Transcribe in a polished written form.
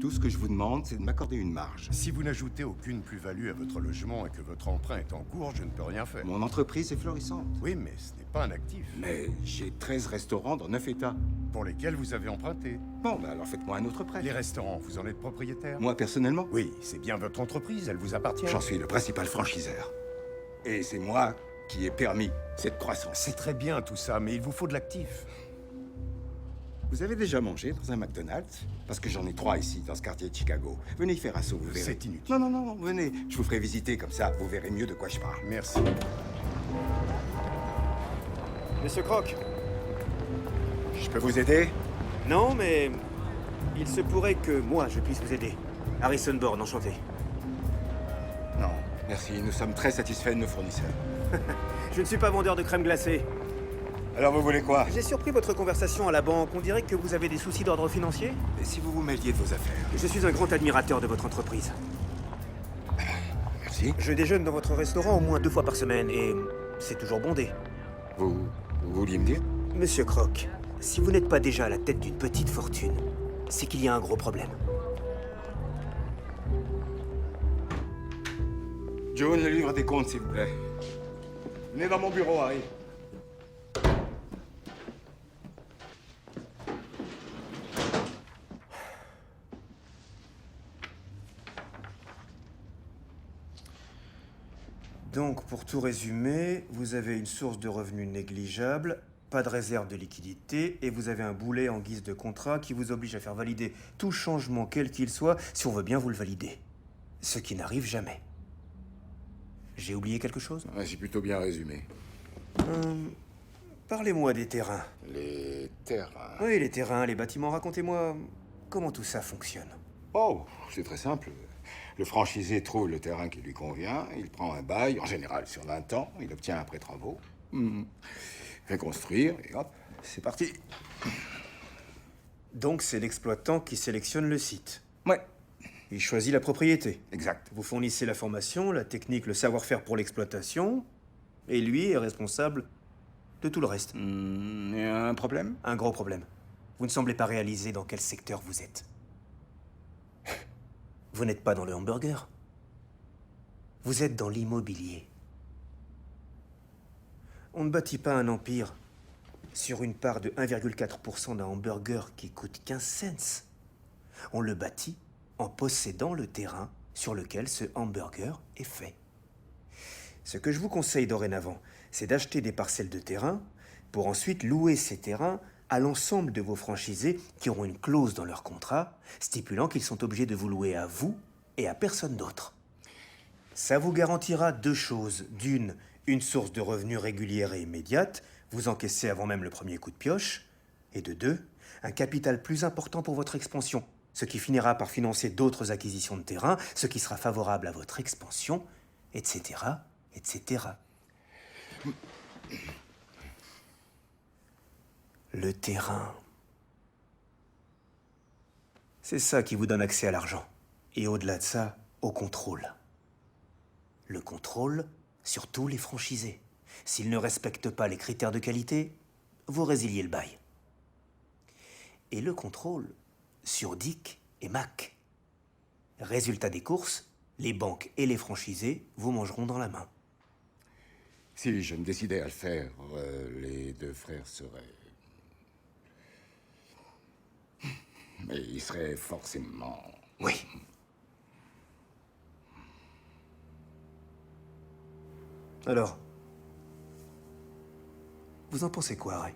Tout ce que je vous demande, c'est de m'accorder une marge. Si vous n'ajoutez aucune plus-value à votre logement et que votre emprunt est en cours, je ne peux rien faire. Mon entreprise est florissante. Oui, mais ce n'est pas un actif. Mais j'ai 13 restaurants dans 9 États. Pour lesquels vous avez emprunté. Bon, bah alors faites-moi un autre prêt. Les restaurants, vous en êtes propriétaire? Moi, personnellement? Oui, c'est bien votre entreprise, elle vous appartient. J'en suis le principal franchiseur. Et c'est moi qui ai permis cette croissance. C'est très bien tout ça, mais il vous faut de l'actif. Vous avez déjà mangé dans un McDonald's? Parce que j'en ai 3 ici, dans ce quartier de Chicago. Venez y faire un saut, vous verrez. C'est inutile. Non, non, non, venez. Je vous ferai visiter comme ça, vous verrez mieux de quoi je parle. Merci. Monsieur Croc? Je peux vous aider? Non, mais... il se pourrait que moi, je puisse vous aider. Harrison Bourne, enchanté. Non, merci. Nous sommes très satisfaits de nos fournisseurs. Je ne suis pas vendeur de crème glacée. Alors vous voulez quoi? J'ai surpris votre conversation à la banque. On dirait que vous avez des soucis d'ordre financier? Et si vous vous mêliez de vos affaires? Je suis un grand admirateur de votre entreprise. Merci. Je déjeune dans votre restaurant au moins 2 fois par semaine et c'est toujours bondé. Vous vouliez me dire? Monsieur Croc, si vous n'êtes pas déjà à la tête d'une petite fortune, c'est qu'il y a un gros problème. John, le livre des comptes, s'il vous plaît. Venez dans mon bureau, Harry. Donc, pour tout résumer, vous avez une source de revenus négligeable, pas de réserve de liquidité, et vous avez un boulet en guise de contrat qui vous oblige à faire valider tout changement quel qu'il soit, si on veut bien vous le valider. Ce qui n'arrive jamais. J'ai oublié quelque chose? Ouais, j'ai plutôt bien résumé. Parlez-moi des terrains. Les terrains... Oui, les terrains, les bâtiments, racontez-moi comment tout ça fonctionne. Oh, c'est très simple. Le franchisé trouve le terrain qui lui convient, il prend un bail, en général sur 20 ans, il obtient après travaux, fait construire, et hop, c'est parti. Donc c'est l'exploitant qui sélectionne le site. Ouais, Il choisit la propriété. exact. Vous fournissez la formation, la technique, le savoir-faire pour l'exploitation, et lui est responsable de tout le reste. Y a un problème? Un gros problème. Vous ne semblez pas réaliser dans quel secteur vous êtes. Vous n'êtes pas dans le hamburger. Vous êtes dans l'immobilier. On ne bâtit pas un empire sur une part de 1,4% d'un hamburger qui coûte 15 cents. On le bâtit en possédant le terrain sur lequel ce hamburger est fait. Ce que je vous conseille dorénavant, c'est d'acheter des parcelles de terrain pour ensuite louer ces terrains à l'ensemble de vos franchisés qui auront une clause dans leur contrat stipulant qu'ils sont obligés de vous louer à vous et à personne d'autre. Ça vous garantira 2 choses. D'une, une source de revenus régulière et immédiate, vous encaissez avant même le premier coup de pioche. Et de 2, un capital plus important pour votre expansion, ce qui finira par financer d'autres acquisitions de terrain, ce qui sera favorable à votre expansion, etc., etc. Le terrain. C'est ça qui vous donne accès à l'argent. Et au-delà de ça, au contrôle. Le contrôle sur tous les franchisés. S'ils ne respectent pas les critères de qualité, vous résiliez le bail. Et le contrôle sur Dick et Mac. Résultat des courses, les banques et les franchisés vous mangeront dans la main. Si je me décidais à le faire, les 2 frères seraient... Mais ils seraient forcément... Oui. Alors, vous en pensez quoi, Ray?